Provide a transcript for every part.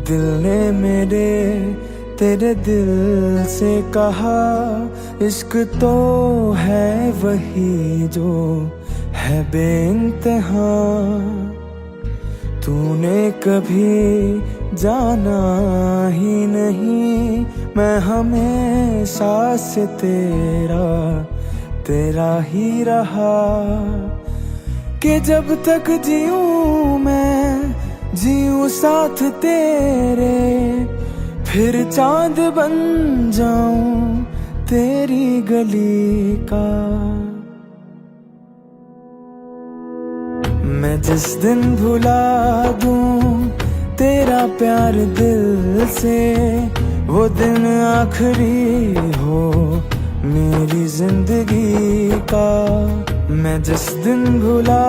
दिल ने मेरे तेरे दिल से कहा, इश्क तो है वही जो है बेइंतहा। तूने कभी जाना ही नहीं, मैं हमेशा से तेरा तेरा ही रहा। कि जब तक जीऊं मैं जीऊं साथ तेरे, फिर चांद बन जाऊं तेरी गली का। मैं जिस दिन भुला दूं तेरा प्यार दिल से, वो दिन आखिरी हो मेरी जिंदगी का। मैं जिस दिन भुला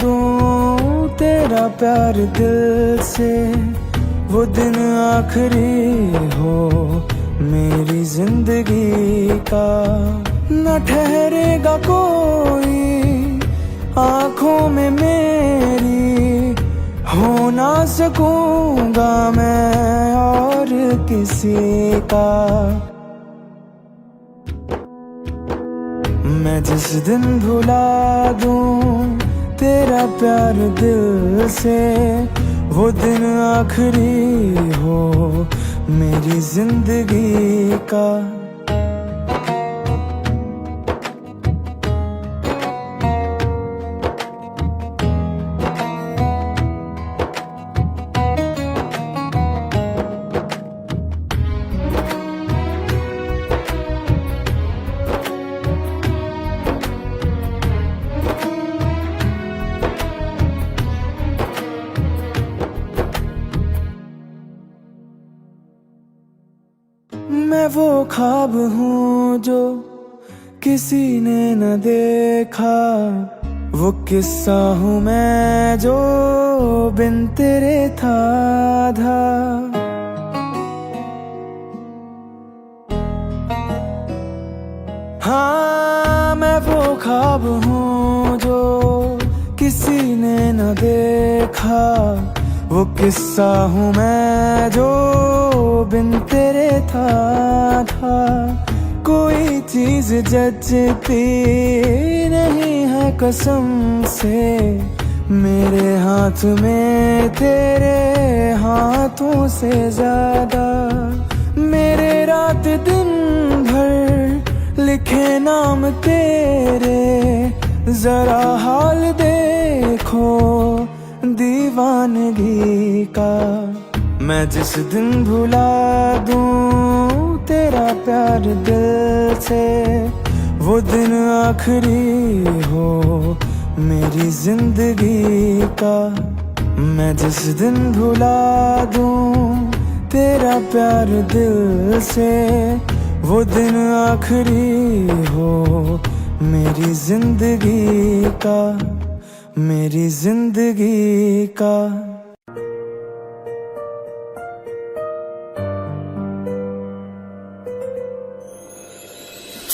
दूं तेरा प्यार दिल से, वो दिन आखिरी हो मेरी जिंदगी का। न ठहरेगा कोई आँखों में मेरी, हो ना सकूंगा मैं और किसी का। मैं जिस दिन भुला दूं तेरा प्यार दिल से, वो दिन आखिरी हो मेरी जिंदगी का। मैं वो ख्वाब हूँ जो किसी ने न देखा, वो किस्सा हूँ मैं जो बिन तेरे था। हाँ, मैं वो ख्वाब हूँ जो किसी ने न देखा, वो किस्सा हूँ मैं जो बिन तेरे था। कोई चीज जचती नहीं है कसम से, मेरे हाथ में तेरे हाथों से ज्यादा। मेरे रात दिन भर लिखे नाम तेरे, जरा हाल देखो दीवानगी का। मैं जिस दिन भुला दूं तेरा प्यार दिल से, वो दिन आखिरी हो मेरी जिंदगी का। मैं जिस दिन भुला दूं तेरा प्यार दिल से, वो दिन आखिरी हो मेरी जिंदगी का, मेरी जिंदगी का।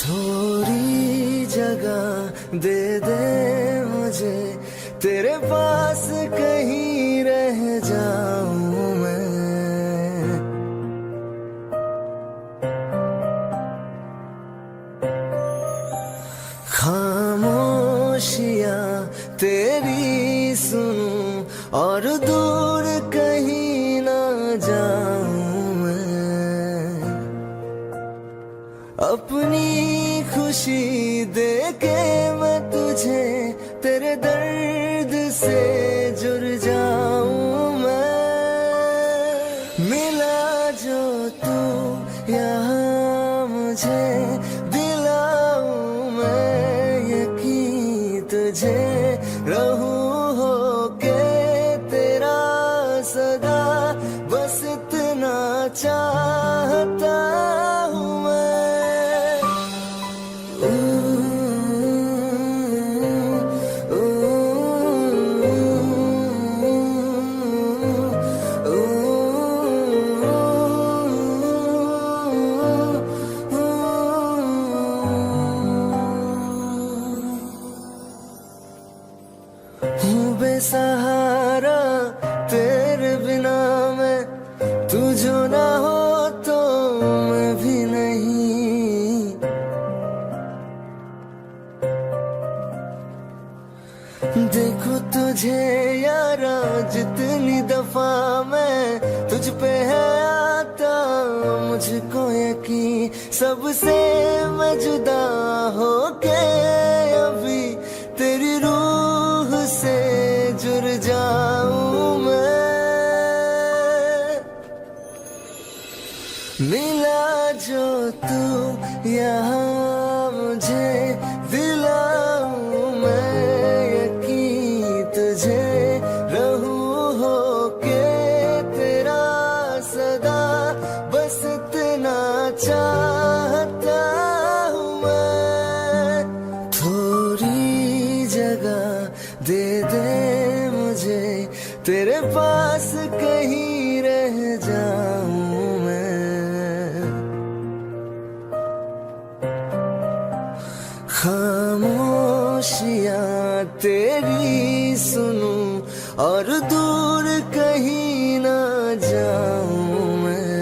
थोड़ी जगह दे दे मुझे, तेरे पास कहीं रह जाऊं मैं। खामोशियां तेरी सुनूं और दूर कहीं ना जाऊं मैं। अपनी खुशी दे के मैं तुझे तेरे दर्द से जुड़ जाऊं मैं। मिला जो तू यहाँ मुझे, दिलाऊं मैं यकीन तुझे। रहूं होके तेरा सदा, बस इतना चाहता हूँ मैं। मुझे यारा जितनी दफा मैं तुझ पे है आता, मुझको यकीन सबसे मैं जुदा हो के अभी तेरी रूह से जुड़ जाऊं मैं। मिला जो तू यहाँ मुझे दिलाऊं मैं यकीन तुझे रहूं हो के तेरा सदा, बस इतना चाहता हूँ मैं। थोड़ी जगह दे दे मुझे तेरे पास कहीं रह जाऊं मैं। खामोशियाँ तेरी सुनूं और दूर कहीं ना जाऊं मैं।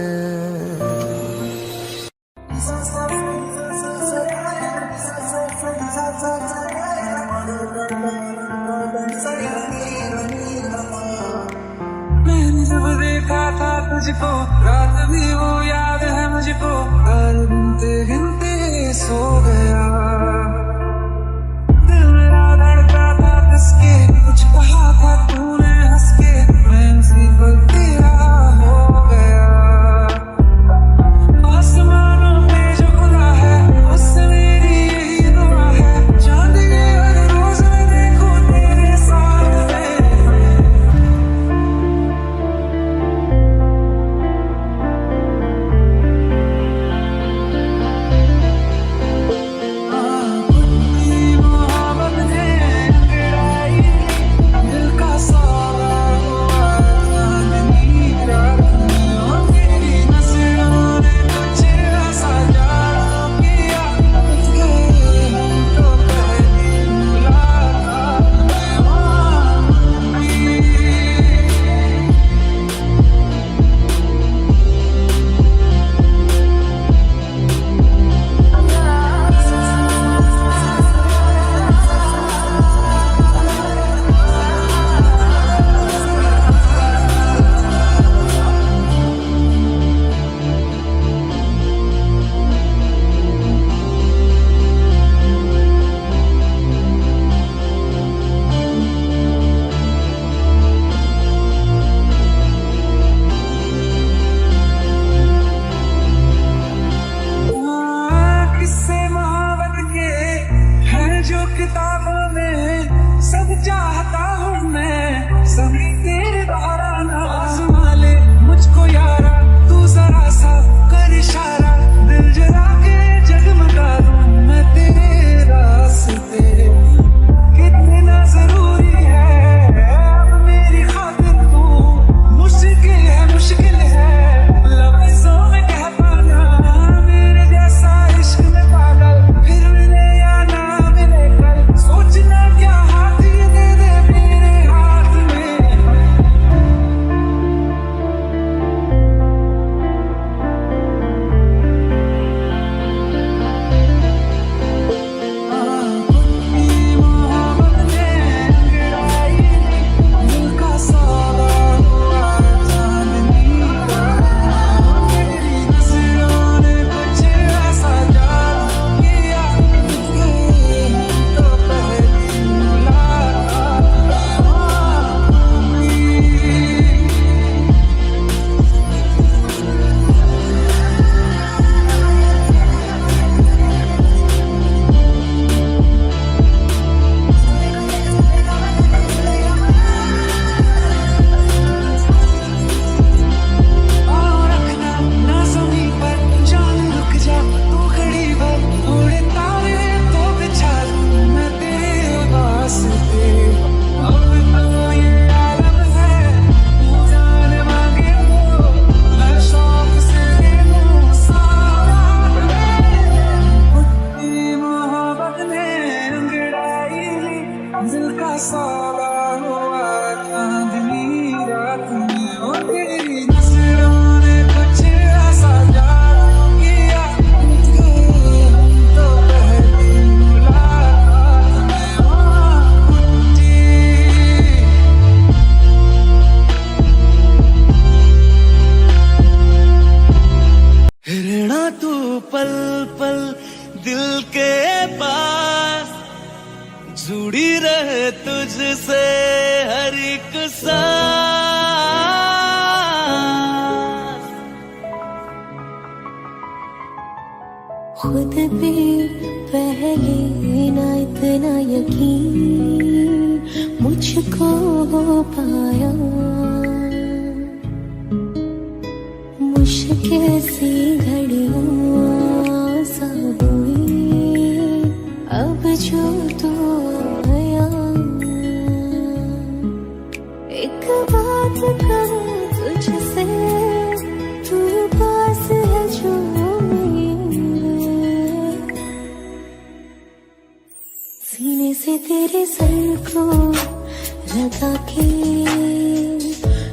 मैंने जब देखा था तुझको रात भी वो याद है मुझको, हर गिनते गिनते सो गया। दिल मेरा धड़का था किसके, कुछ कहा था तूने हंस के, मैं उसी पर तेरा हो गया। आसमानों में जो खुदा है उससे मेरी यही दुआ है, चांद के हर रोज मैं देखूं तेरे सामने। किताबों में सब चाहता हूँ मैं, सभी तेरे द्वारा ना आज़मा ले मुझको यारा, तू जरा सा कर इशारा, दिल जला के जगमगा दूं मैं तेरे रास्ते। कितना जरूरी है अब मेरी खातिर तू, मुश्किल है लफ्ज़ों में कह पाना, मेरे जैसा इश्क में पागल फिर मिले या ना मिले कल, सोचना क्या हाथ ये दे दे मेरे पल दिल के पास, जुड़ी रहे तुझसे हर एक सांस। खुद पे पहले ना इतना यकीन मुझको हो पाया, मुश्किल सी घड़ियां सा हुई अब जो तू आया। एक बात कहूं तुझसे, तू पास है जो सीने से तेरे सर को लगा के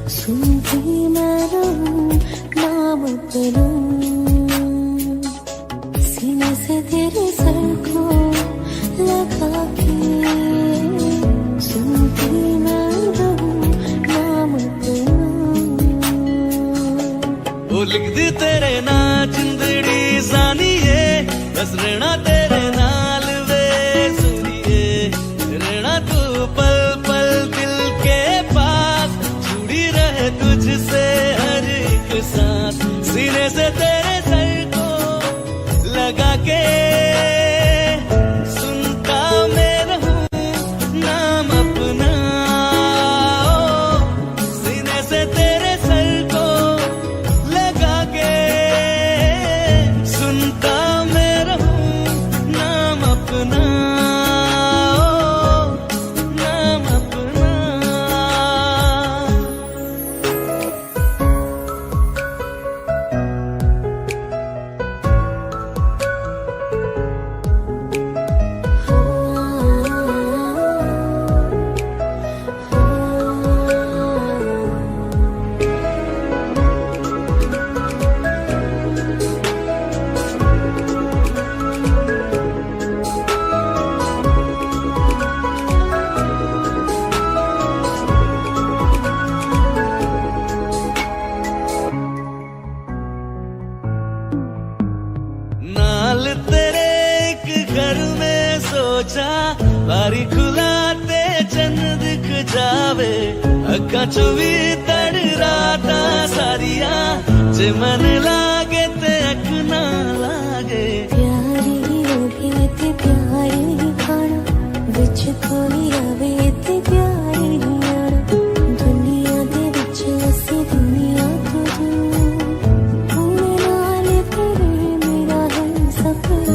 सुनती मैं रहूं नाम अपना। सीने से तेरे सर को लगा के सुनती मैं रहूं नाम अपना। वो लिख दी तेरे ना जिंदड़ी जानिए, बस रहना तेरे नाल वे सुनिए। रहना तू पल पल दिल के पास, जुड़ी रहे तुझसे हर एक सांस। सीने से तेरे सर को लगा के सुनता मैं रहूं नाम अपना। सीने से तेरे सर को लगा के सुनता मैं रहूं नाम अपना, नाम अपना। नाल तेरे एक घर में सोचा, बारी खुलाते चंद दिख जावे। अक्का चुवी तड़ राता सारिया, जे मन लागे ते अख ना लागे। प्यारी होगी ते प्यारी खाना, विच कोई आवे ते प्यारी आना। दुनिया दे विच असी दुनिया तो दूर, हुणे नाल तेरे मेरा है सफर।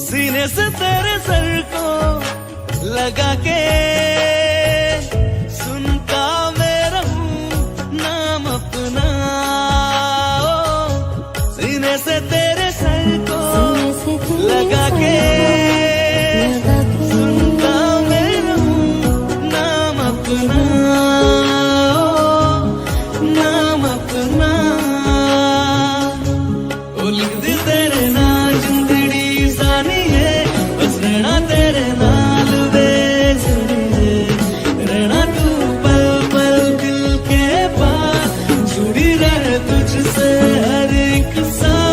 सीने से तेरे सर को लगा के सुनता मैं रहूं नाम अपना। सीने से तेरे सर को लगा के सुनता मैं रहूं नाम अपना, नाम अपना। वो लिख दी तेरे नाल जिंदड़ी जानिए, बस रहना तेरे नाल वे सुनिए। रहना तू पल पल दिल के पास, जुड़ी रहे तुझसे हर एक सांस।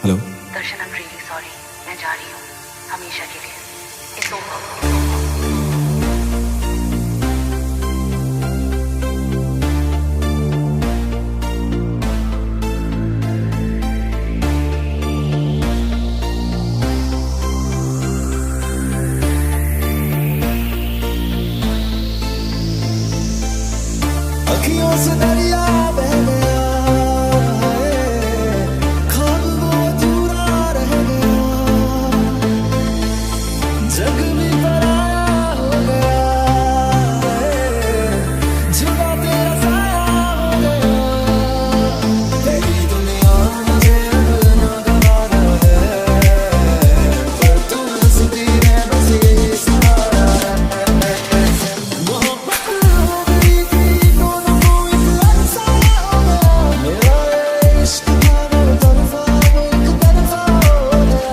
Hello, Darshan, I am really sorry, मैं जा रही हूँ हमेशा के लिए। It's over. अखियों से दरिया बह गया है, ख्वाब वो अधूरा रह गया। जग भी पराया हो गया है, जुदा तेरा साया हो गया। तेरी दुनिया मुझे अब नागवार है, पर तू हंसती है बस यही सहारा है। मोहब्बत हो गई थी दोनों को एक अरसा हो गया। मेरा इश्क था वो तरफा, वो एक तरफा हो गया।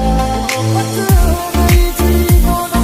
मोहब्बत हो गई थी दोनों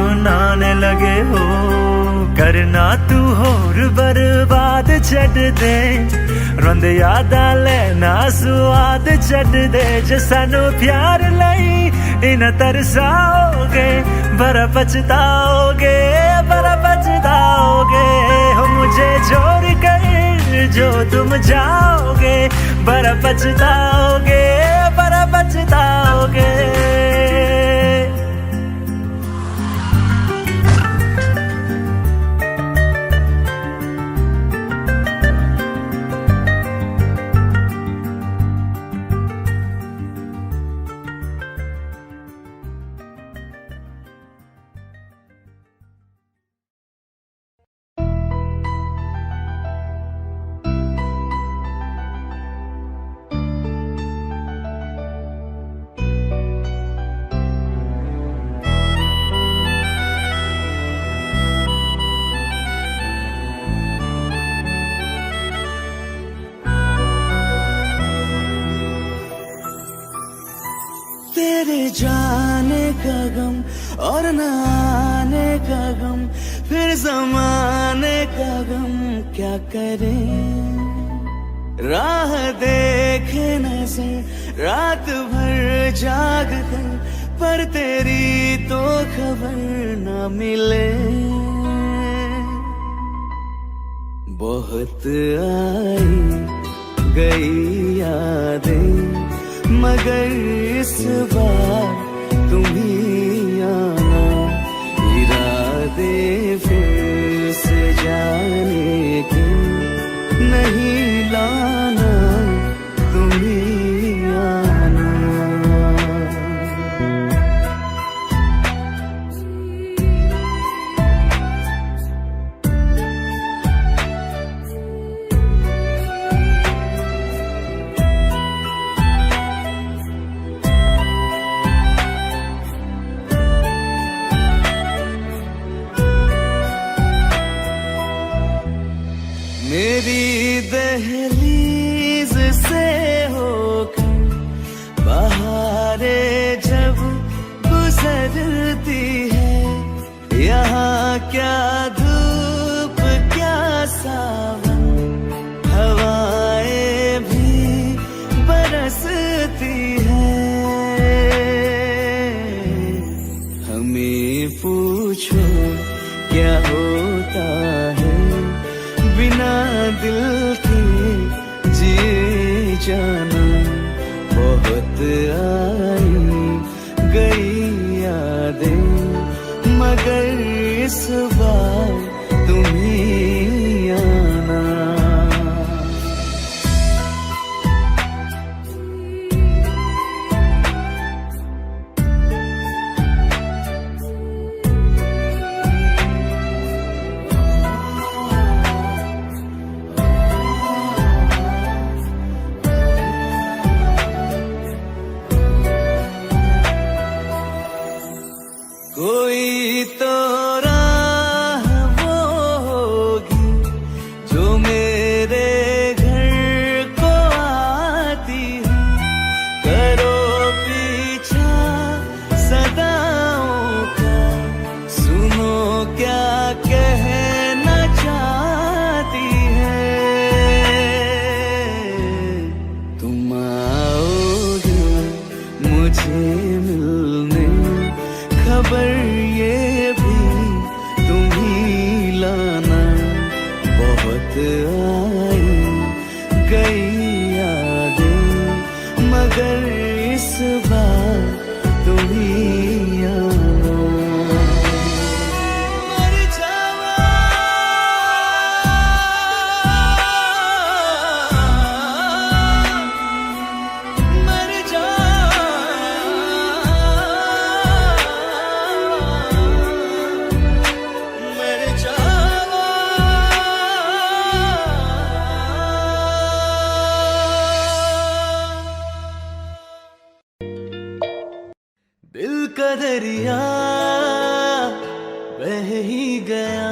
नाने लगे हो करना तू होर बर्बाद छड़ दे रोंद यादा लेना स्वाद छड़ दे जे सानू प्यार लई इन तरसाओगे बड़ा पछताओगे हो मुझे छोड़ कर जो तुम जाओगे बड़ा पछताओगे तेरे जाने का गम और न आने का गम फिर जमाने का गम क्या करें राह देखे नजर रात भर जाग कर पर तेरी तो खबर न मिले बहुत आई गई यादें मगर इस बार तुम ही आना इरादे फिर से जाने के नहीं लाना तुम ही आना मेरी दहलीज से होकर बहारें जब गुजरती है यहाँ क्या धूप क्या सावन हवाएं भी बरसती है हमें पूछो क्या होता है बिना दिल के जिए जाना बहुत आई गई यादें मगर इस बार तुम ही आना कोई तो राह वो होगी जो मेरे घर को आती है करो पीछा सदाओं का सुनो क्या कहना चाहती है तुम आओगे मुझे मिलने खबर ये भी तुम ही लाना बहुत आई गई यादें मगर इस बार तुम ही आना मर जावा मर जावा मर जावा दिल का दरिया बह ही गया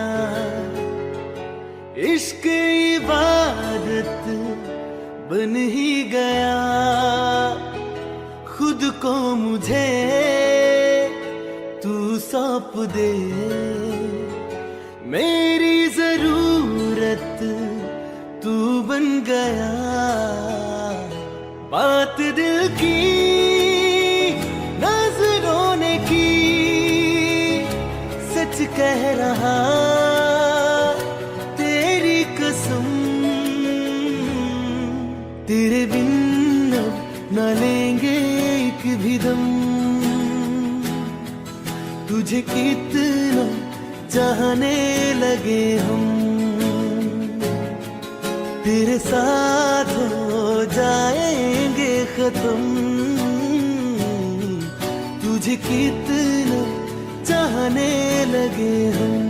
इश्क इबादत बन ही गया खुद को मुझे तू सौंप दे, मेरी जरूरत तू बन गया। बात दिल की नजरों ने की, सच कह रहा तेरी कसम। तेरे बिन अब न लेंगे एक भी दम, तुझे कितना चाहने लगे हम। तेरे साथ हो जाएंगे खत्म, तुझे कितना चाहने लगे हम।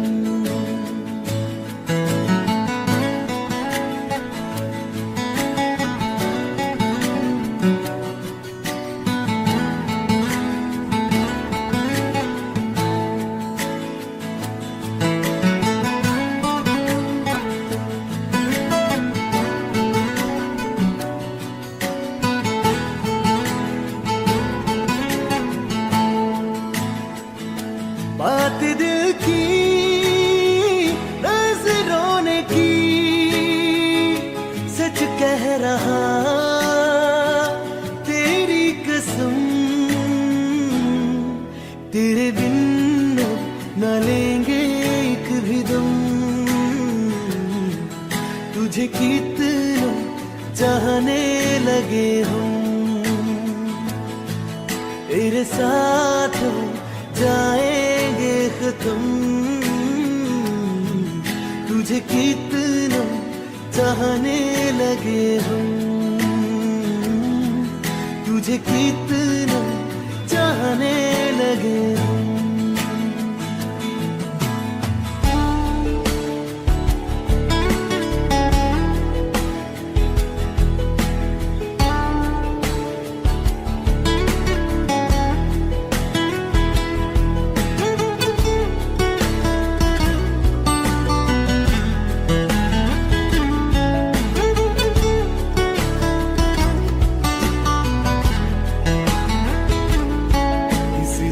बात दिल की नजरों ने की, सच कह रहा तेरी कसम। तेरे बिन न लेंगे एक भी दम, तुझे कितना चाहने लगे हम। तेरे साथ जाएंगे खत्म, तुझे कितना चाहने लगे हम। तुझे कितना चाहने लगे हम।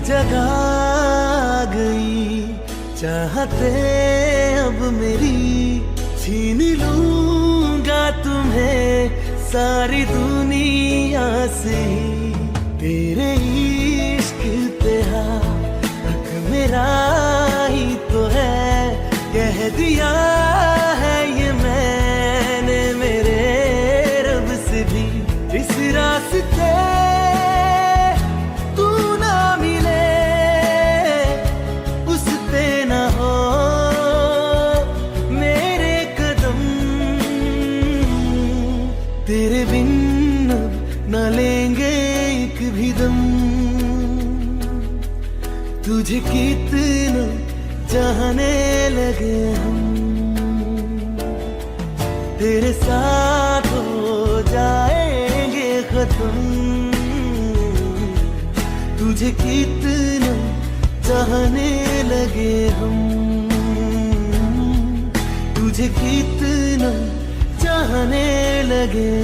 जगह गई चाहते अब मेरी, छीन लूंगा तुम्हें सारी दुनिया से। तेरे इश्क पे हक मेरा ही तो है, कह दिया है ये मैंने मेरे रब से भी। जिस रास्ते तेरे बिन अब न लेंगे एक भी दम, तुझे कितना चाहने लगे हम। तेरे साथ हो जाएंगे खत्म, तुझे कितना चाहने लगे हम। तुझे कितना चाहने लगे।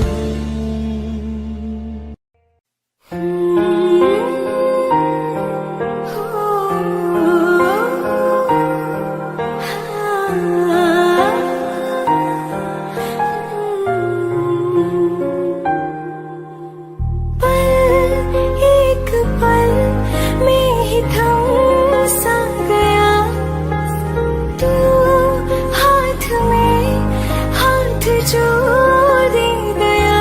जो दे गया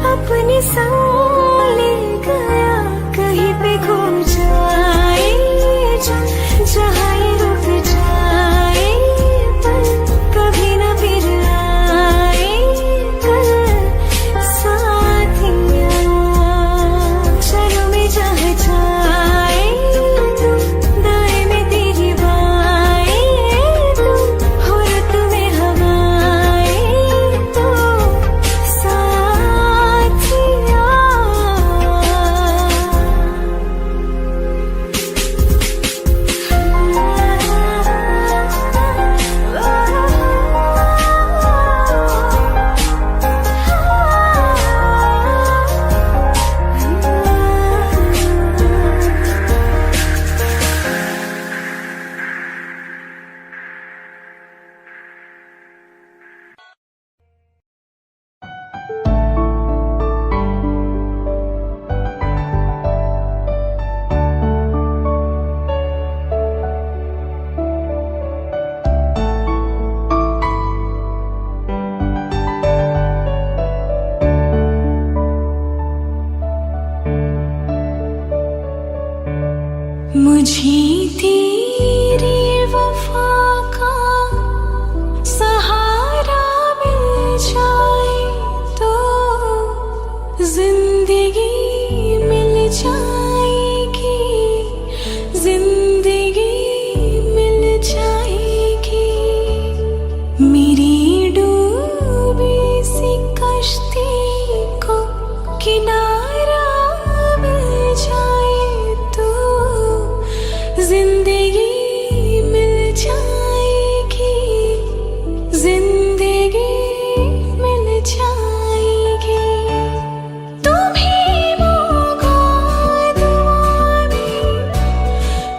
अपने संग ले गया, कहीं पे खो जाए जहाँ ये रुक जाए, पर कभी न फिर आए कल साथिया। चलो मैं जहाँ जाए तू, दाएं में तेरी बाएं तू, हो रुत में हवाएं तो साथिया। मुझे तेरी वफा का सहारा मिल जाए तो जिंदगी मिल जाएगी, जिंदगी मिल जाएगी। मेरी डूबी सी कश्ती को किनारा मिल जाए तो जिंदगी मिल जाएगी, जिंदगी मिल जाएगी। तुम्हें मौका दुआ में,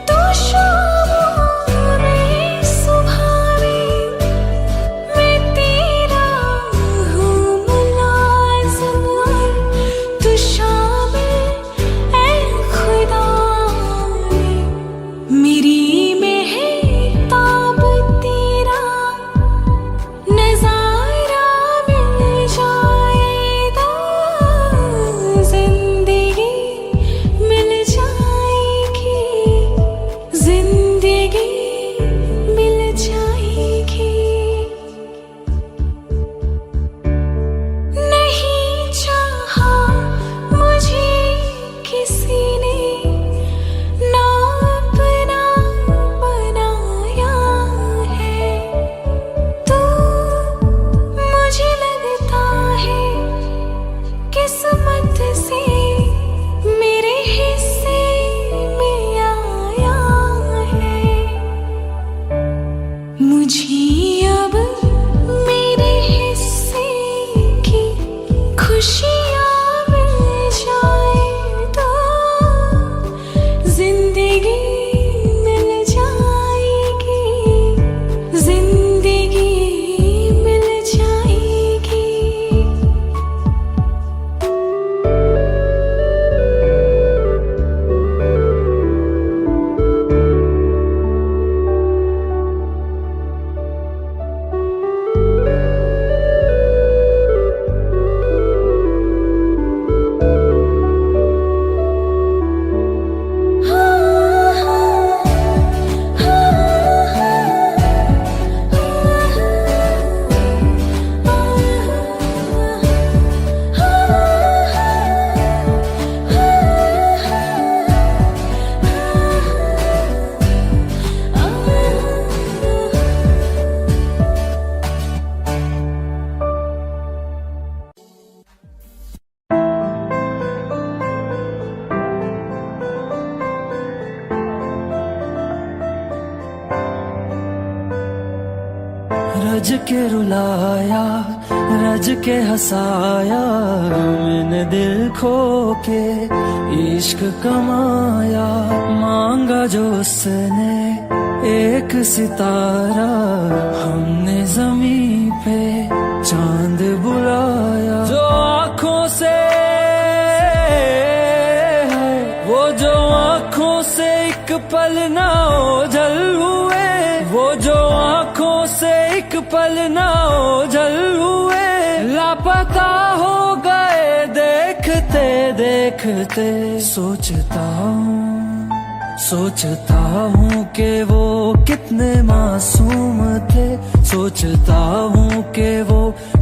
तो शामों में सुबह में, मैं तेरा हूँ मुलाज़िम और तू शामिल ऐ खुदा में। मेरी मेहताब तेरा नज़ारा मिल जाए तो जिंदगी मिल जाएगी, जिंदगी मिल जाएगी। नहीं चाहा मुझे किसी ने ना अपना बनाया है, तो मुझे लगता है किस्मत से मेरे हिस्से में आया है। मुझे अब मेरे हिस्से की खुशियाँ मिल जाए तो जिंदगी मिल जाएगी, जिंदगी मिल जाएगी। रज के रुलाया, रज के हंसाया, मैंने दिल खो के इश्क कमाया। मांगा जो उसने एक सितारा, हमने ज़मीं पे चांद बुलाया। जो आँखों से वो जो आँखों से एक पल ना ओझल हुए, वो जो आँखों से एक पल ना ओझल हुए, लापता हो गए देखते सोचता हूँ कि वो कितने मासूम थे, सोचता हूँ कि वो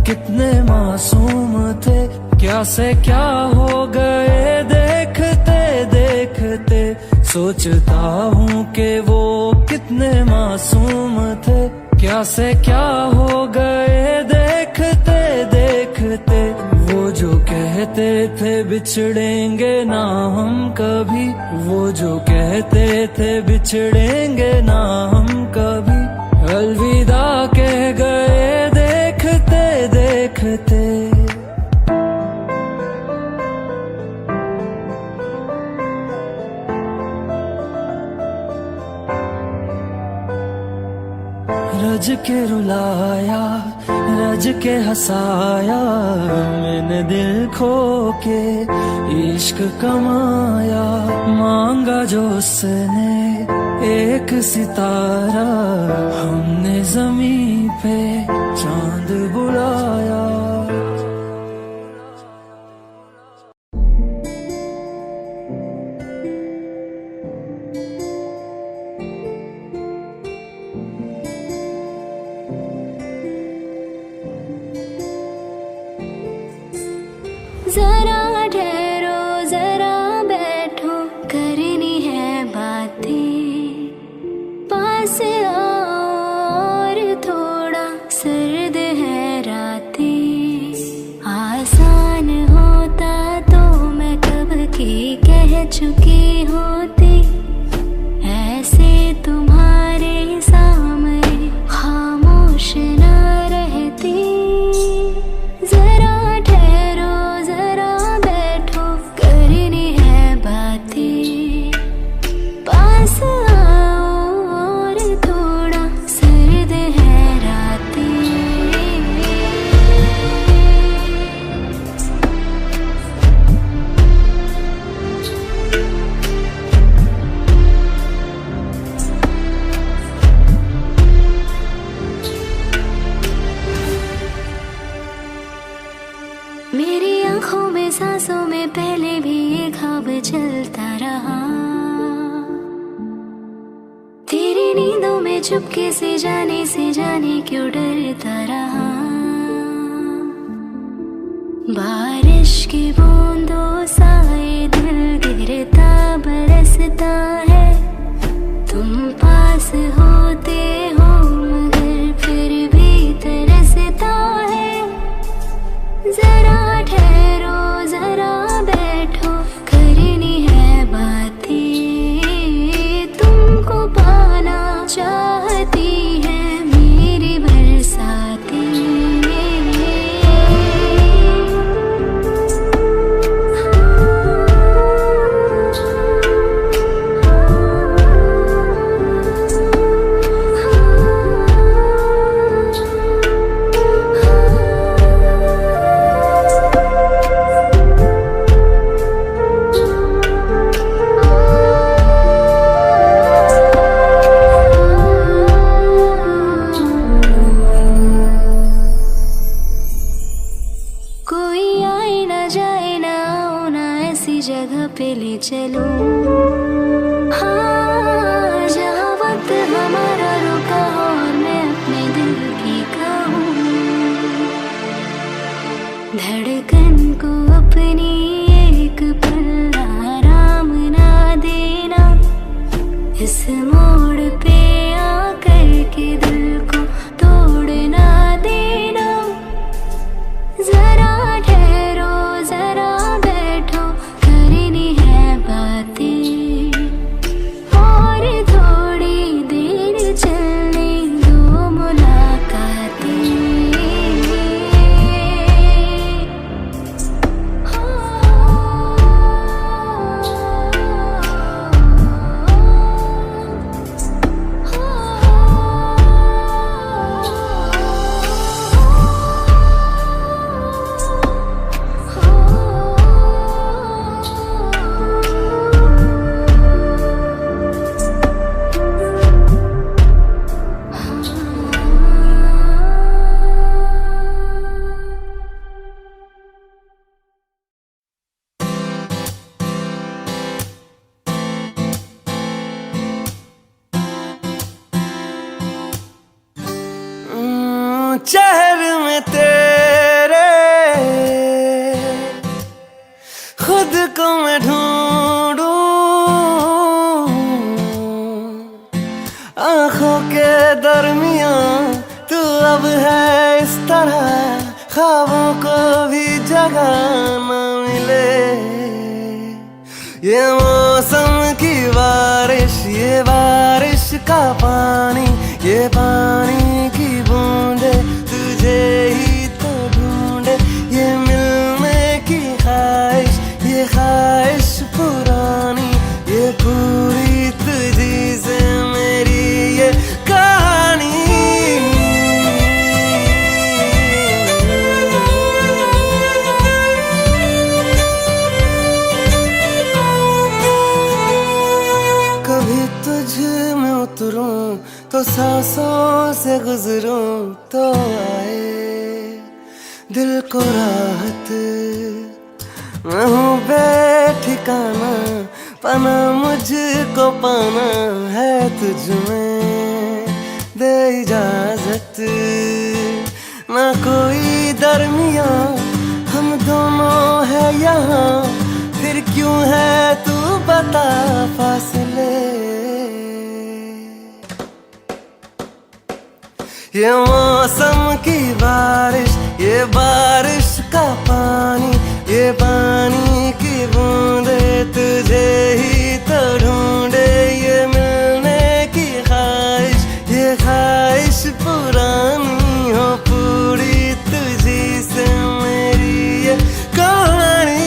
कितने मासूम थे। क्या से क्या हो गए देखते देखते, सोचता हूँ कि वो कितने मासूम थे। क्या से क्या हो गए देखते देखते। वो जो कहते थे बिछड़ेंगे ना हम कभी, वो जो कहते थे बिछड़ेंगे ना हम कभी, अलविदा कह गए देखते देखते। रज के रुलाया, रज के हंसाया, मैंने दिल खो के इश्क कमाया। मांगा जो उसने एक सितारा, हमने ज़मीं पे चांद बुलाया। जरा ठहरो जरा बैठो, करनी है बातें, पास आओ और थोड़ा सर्द है रातें। आसान होता तो मैं कब की कह चुकी होती, ऐसे तुम्हारे सामने खामोश न रहती। जरा मेरी आंखों में सांसों में पहले भी ये ख्वाब चलता रहा, तेरी नींदों में चुपके से जाने क्यों डरता रहा। बारिश की बूंदों सा ये दिल गिरता बरसता है, तुम पास होते हो मगर फिर भी तरसता है। जरा ठहरो जरा बैठो, करनी है बातें, तुमको पाना चाहती है मेरी बरसातें। जगह पे ले चलो, हाँ जहाँ वक्त हमारा रुका हो और मैं अपने दिल की कहूँ। धड़कन को अपनी एक पल आराम ना देना, इस मोड़ पे आकर के दिल को तोड़ ना देना। जरा ठहरो जरा बैठो, करनी है बातें और थोड़ी देर चलने दो मुलाकातें। शहर में तेरे खुद को मैं ढूंढूं, आंखों के दरमियां तू अब है इस तरह, ख्वाबों को भी जगह न मिले। ये मौसम की बारिश, ये बारिश का पानी, ये पानी की बूंदे तुझे ही तो ढूंढे। ये मिलने की ख्वाहिश, ये ख्वाहिश पुरानी, ये पूरी तुझी से मेरी ये कहानी। कभी तुझ में उतरूं तो सांसों से गुजरूं तो आए दिल को राहत। मैं हूँ बेठिकाना, पाना मुझको पाना है तुझ में, दे इजाजत। ना कोई दरमिया, हम दोनों है यहाँ, फिर क्यों है तू बता फासले। ये मौसम की बारिश, ये बारिश का पानी, ये पानी की बूंदे तुझे ही तो ढूंढे। ये मिलने की ख्वाहिश, ये ख्वाहिश पुरानी हो पूरी तुझी से मेरी ये कहानी।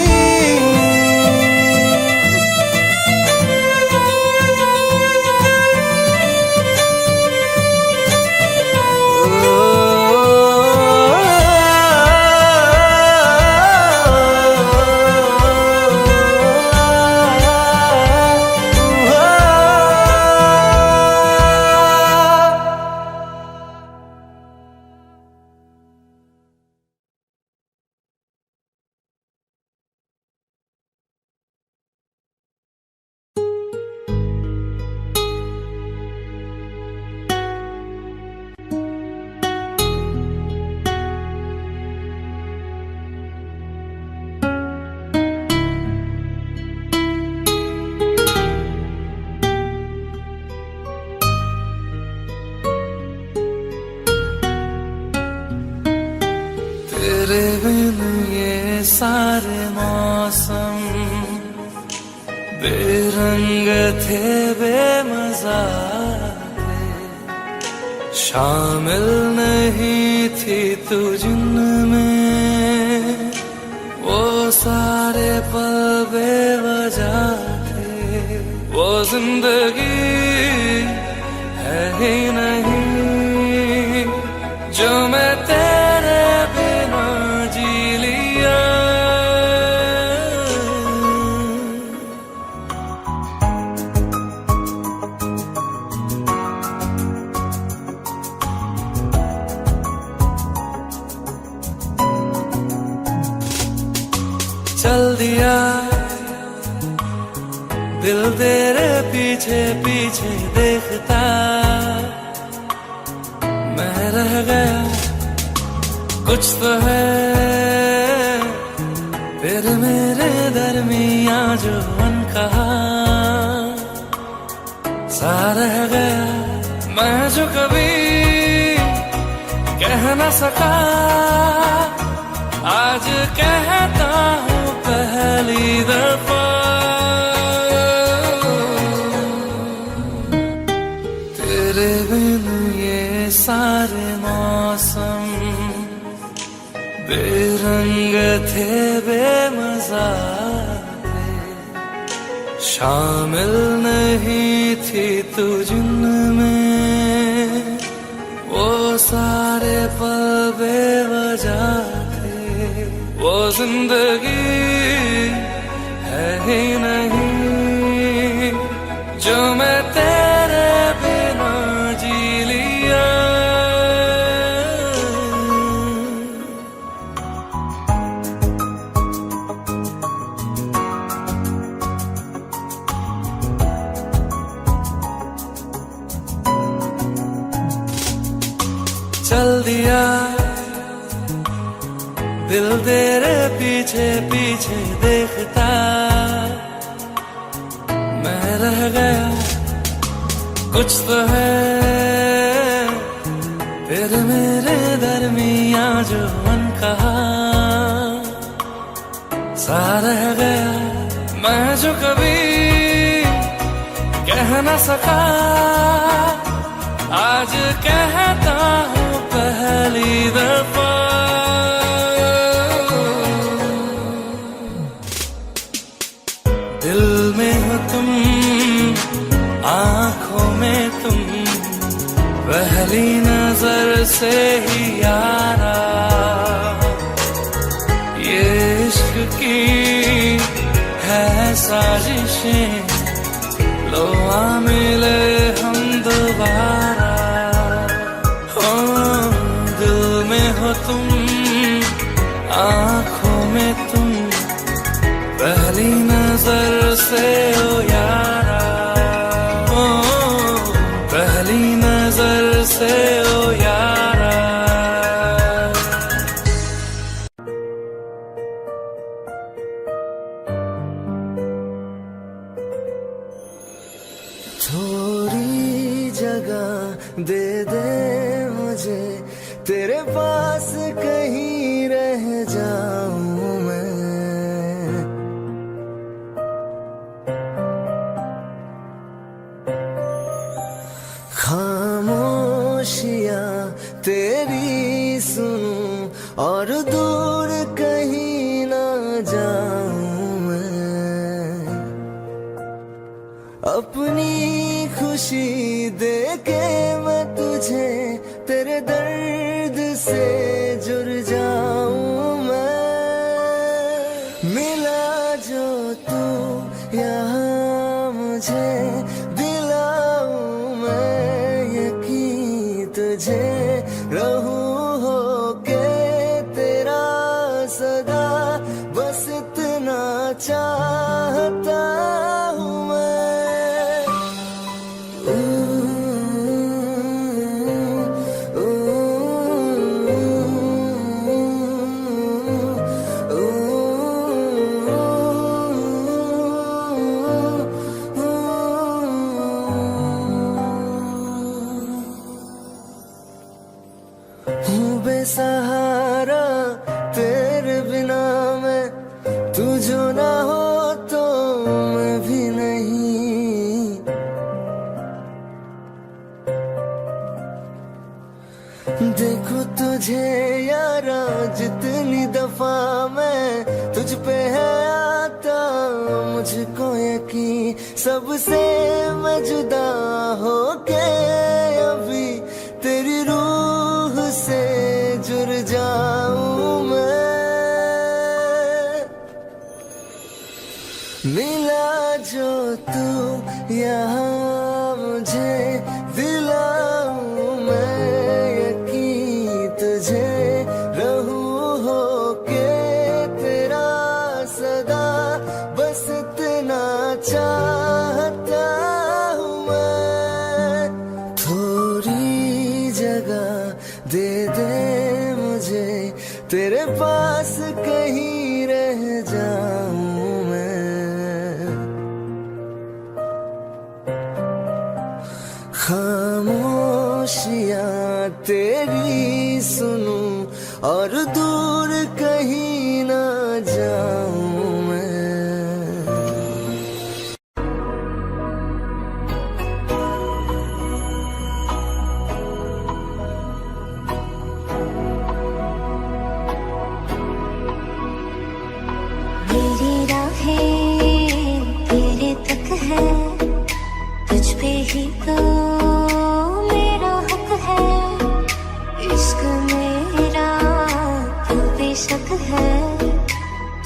तेरे बिन ये सारे मौसम बेरंग थे, बेमजा थे, शामिल नहीं थी तू जिनमें, वो सारे पल बेवजह थे। वो जिंदगी है ही नहीं जो मैं तेरे बिना जी लिया। चल दिया दिल तेरे पीछे पीछे देखता, मैं रह गया कुछ तो है तेरे मेरे दरमियां जो अनकहा सा रह गया। मैं जो कभी कह न सका आज कहता हूँ पहली दफा। तेरे बिन ये सारे मौसम बेरंग थे, बेमजा थे, शामिल नहीं थी तू जिनमें, वो सारे पल बेवजह थे। वो जिंदगी है ही नहीं जो मैं तेरे बिना जी लिया। चल दिया दिल तेरे पीछे पीछे देखता मैं रह गया, कुछ तो है तेरे मेरे दरमिया जो अनकहा सा रह गया। मैं जो कभी कह न सका आज कहता हूँ पहली दफा। दिल में हो तुम, आंखों में तुम, पहली नजर से ही यारा ये इश्क की है साजिशें, लो आ मिले हम दोबारा। हो दिल में हो तुम, आंखों में तुम, पहली नजर से ओ यारा, ओ पहली नजर से ओ यारा। थोड़ी जगह दे दे मुझे, तेरे पास कहीं रह जाऊं मैं। खामोशियां तेरी सुनूं और दूर कहीं ना जाऊं मैं। अपनी खुशी दे के मैं तुझे तेरे दर्द से जुड़ जाऊं मैं। मिला जो तू यहाँ मुझे दिलाऊं मैं यकीन तुझे, रहूं होके तेरा सदा, बस इतना चाहता हूँ मैं। हूँ बेसहारा तेरे बिना मैं, तू जो ना हो तो मैं भी नहीं। देखो तुझे यारा जितनी दफा मैं तुझ पे है आता, मुझको यकीन सबसे मैं जुदा होके अभी तेरी रूह से जुड़ जाऊं मैं। मिला जो तू यहाँ मुझे दिलाऊं मैं यकीन तुझे, रहूं होके तेरा सदा, बस इतना चाहता हूँ मैं। थोड़ी जगह दे दे मुझे, तेरे पास कहीं रह जाऊं मैं। खामोशियां तेरी सुनूं और दूर कहीं ना जाऊं मैं। मेरी राहें तेरे तक है, तुझ पे ही तो मेरा हक है। इश्क मेरा तू बेशक है,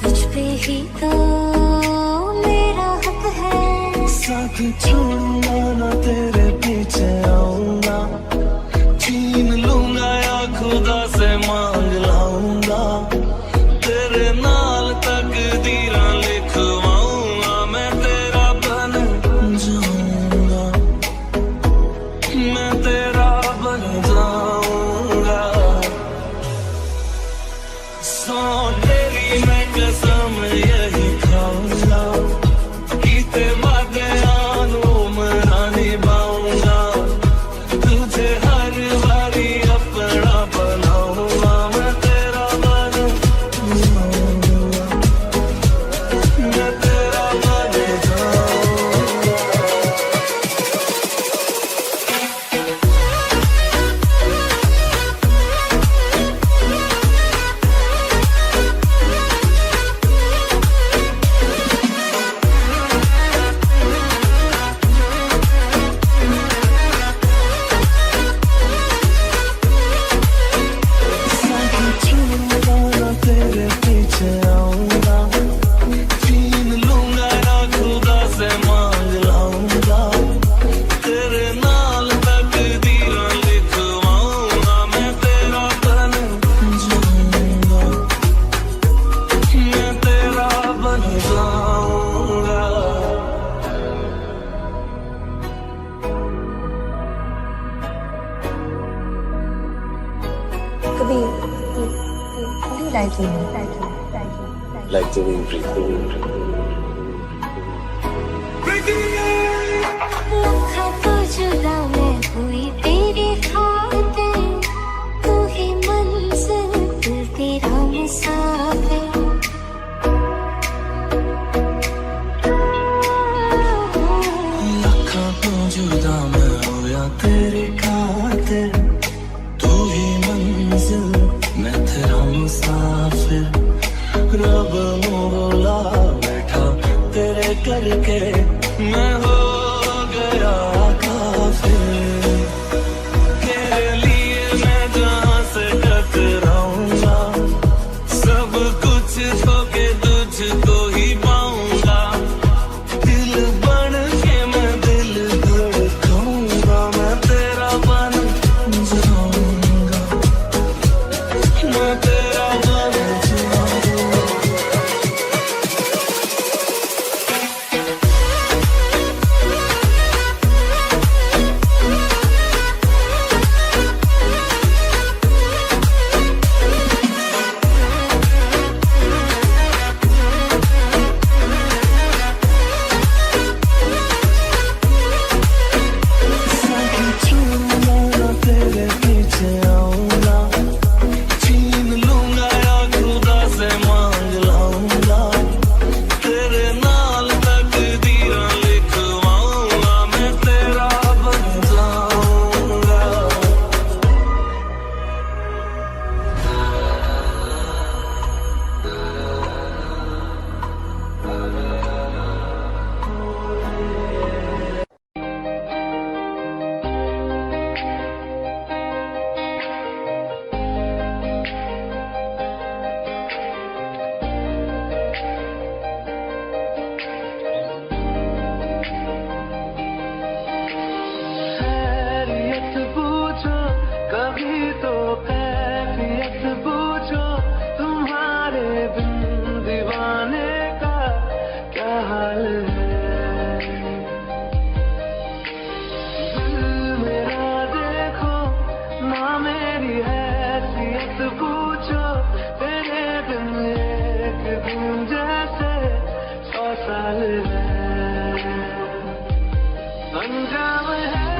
तुझ पे ही तो मेरा हक है। साथ छोड़ूंगा ना तेरे पीछे आऊंगा, छीन लूंगा या खुदा से मांग लाऊंगा। तेरे नाल तकदीरां लिखवाऊंगा, मैं तेरा बन जाऊंगा, मैं तेरा बन जाऊंगा। सोना something like the way you breathe. लम्हा तो जुदा मैं हुई तेरी खातिर, तू ही मंजिल दिल तेरा मुसाफिर। लखा तो जुदा मैं होया तेरी खातिर, तू ही मंजिल मैं तेरा मुसाफिर। रब मोला बैठा तेरे करके मैं हो गया काफिर। तेरे लिए मैं जहाँ से टकराऊंगा, सब कुछ खो के तुझको ही पाऊंगा। दिल बन के मैं दिल धड़काऊंगा, मैं तेरा बन जाऊंगा, मैं तेरा बन जाऊंगा। तेरे पीछे आऊंगा, छीन लूंगा या खुदा से मांग लाऊंगा। तेरे नाल तकदीरां लिखवाऊंगा, मैं तेरा बन जाऊंगा। खैरियत पूछो कभी तो कैफियत पूछो, तुम्हारे बिन दीवाने का क्या हाल है। दिल मेरा देखो ना मेरी हैसियत पूछो, तेरे बिन एक दिन जैसे 100 साल है। अंजाम है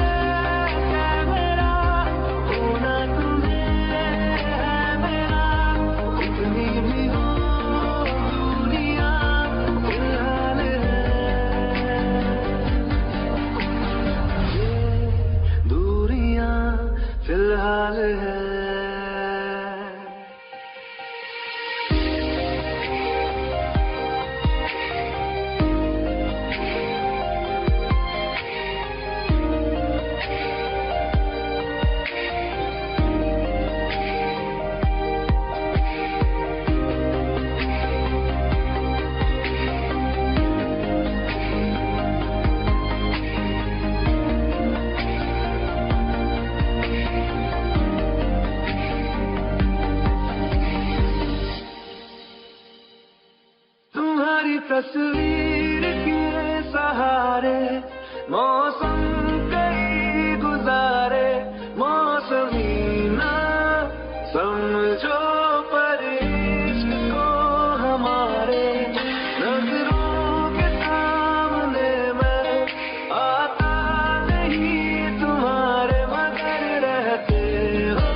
क्या मेरा होना तुम्हें है मेरा, कितनी भी हो दुनिया फिलहाल है। ये दूरियां फिलहाल है। तुम्हारी तस्वीर के सहारे मौसम कई गुजारे, मौसमी ना समझो पर इश्क को हमारे। नजरों के सामने मैं आता नहीं तुम्हारे, मगर रहते हो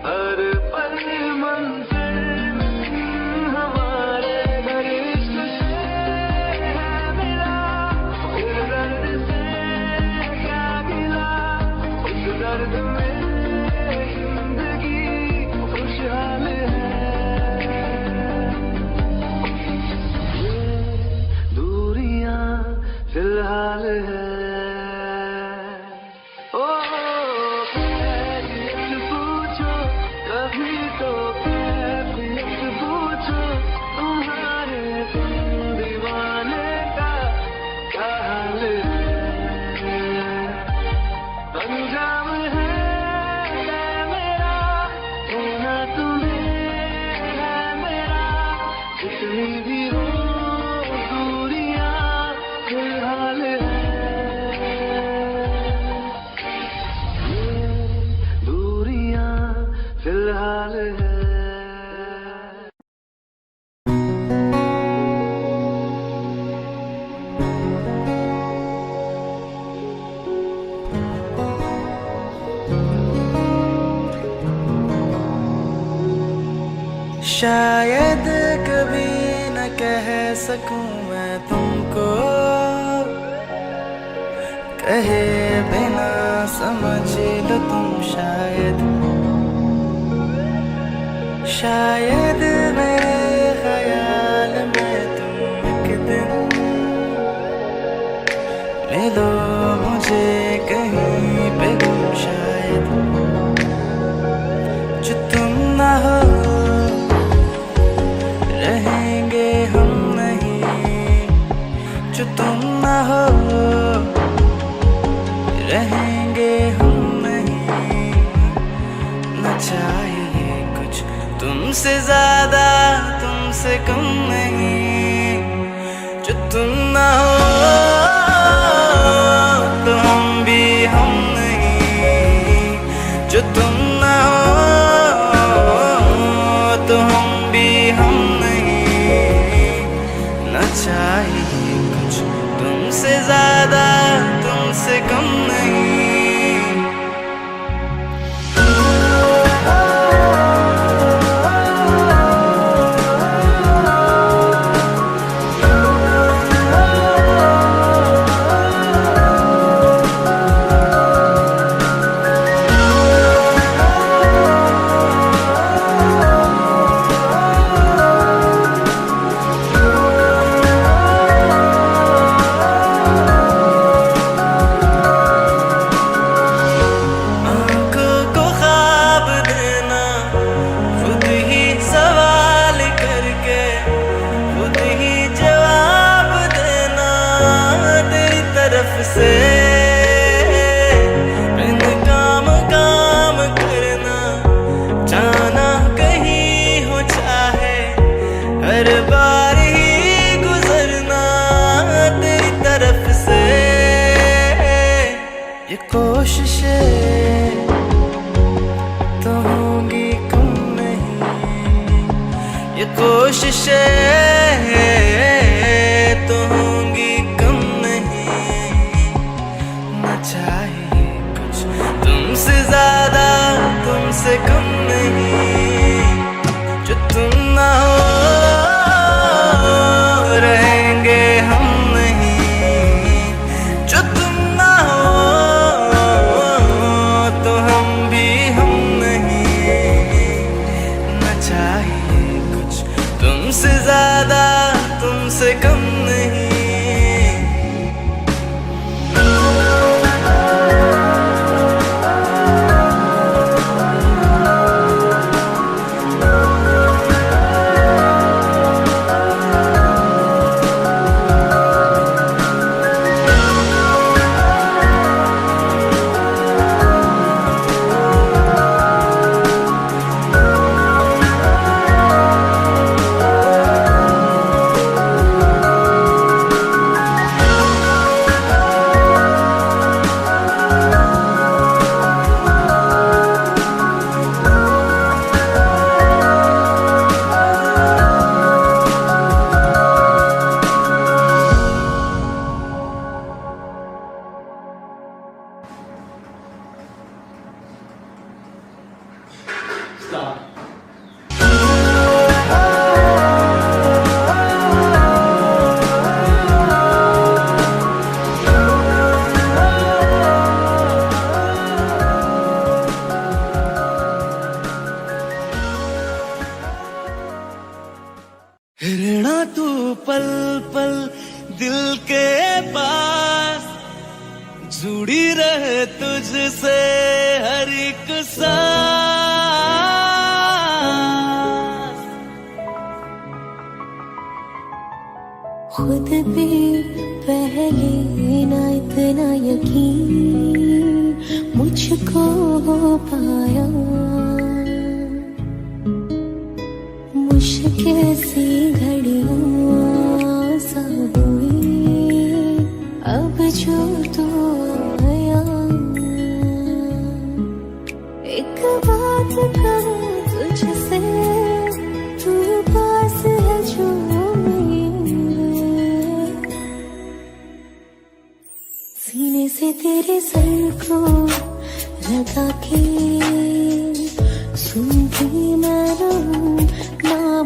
हर पल मंजिल हमारे। घर इश्क से है मिला, फिर दर्द से क्या गिला, उस दर्द में जिंदगी खुशहाल है। ये दूरियां फिलहाल है। ओ कैफियत पूछो कभी तो कैफियत पूछो, तुम्हारे बिन दीवाने का क्या हाल है। अंजाम है क्या मेरा होना तुम्हें है मेरा, कितनी भी हो दूरियां फिलहाल है। शायद कभी न कह सकूं मैं तुमको, कहे बिना समझ लो तुम शायद। शायद मेरे ख्याल में तुम एक दिन ले लो मुझे कहीं पे गुम शायद। जो तुम ना हो रहेंगे हम नहीं, जो तुम ना हो रहेंगे हम नहीं। न चाहिए कुछ तुमसे ज्यादा तुमसे कम नहीं। जो तुम ना हो तो हम भी हम नहीं, जो तुम ना हो तो हम भी हम नहीं। न चाहिए कुछ तुमसे ज्यादा तुमसे कम नहीं। से बिन काम काम करना, जाना कहीं हो चाहे हर बार ही गुजरना तेरी तरफ से। ये कोशिशें तो होंगी कम नहीं, ये कोशिशें तो होंगी कम नहीं। न चाहिए कुछ तुमसे ज्यादा तुमसे कम नहीं। जो तुम ना हो रहेंगे हम नहीं, जो तुम ना हो तो हम भी हम नहीं। न चाहिए कुछ तुमसे ज्यादा तुमसे कम नहीं। रहना तू पल पल दिल के पास, जुड़ी रहे तुझसे हर एक सांस। खुद भी पहले ना इतना यकीन मुझको हो पाया। मुश्किल सी घड़ियां सा हुई अब जो तू आया। एक बात कहूँ तुझसे, तू पास है जो मेरे, सीने से तेरे सर को लगा के सुनती मैं रहूं ना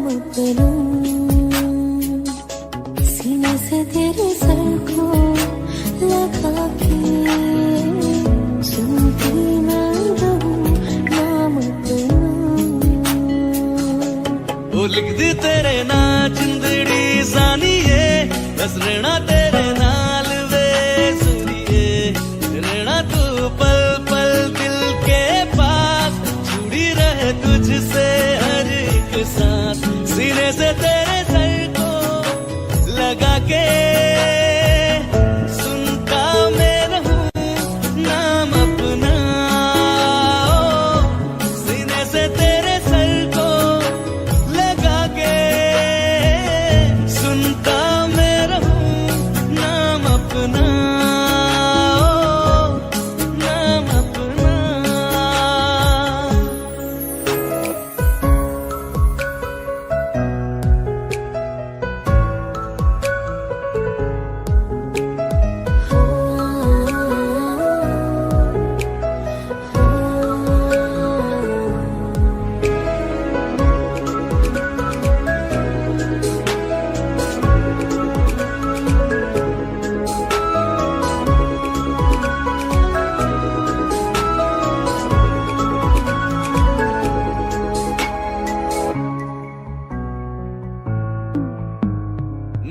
लगा के सुनता मैं रहूं नाम अपना, सीने से तेरे सर को लगा के सुनता मैं रहूं नाम अपना, नाम अपना।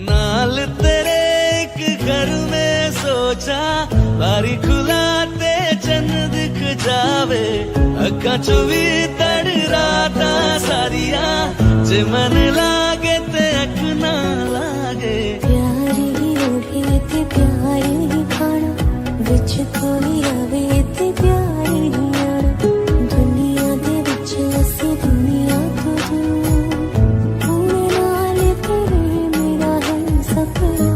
नाल तेरे एक घर में सोचा बारी खुलाते चंद दिख जावे, अखा चो भी तड़ राता सारिया जे मन लागे ते अख ना लागे। प्यार ही होवे ते प्यार ही खाना, विच कोई आवे ते प्यार ही आना, दुनिया दे विच असी दुनिया तो दूर, हुण नाल तेरे मेरा है सपना।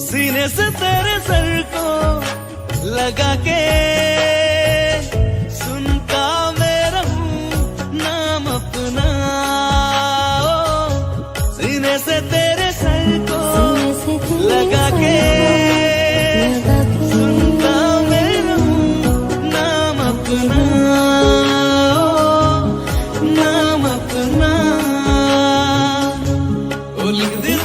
सीने से तेरे सर को लगा के सुनता मैं रहूं नाम अपना, सीने से तेरे सर को लगा के सुनता मैं रहूं नाम अपना, नाम अपना। ओ लिख दी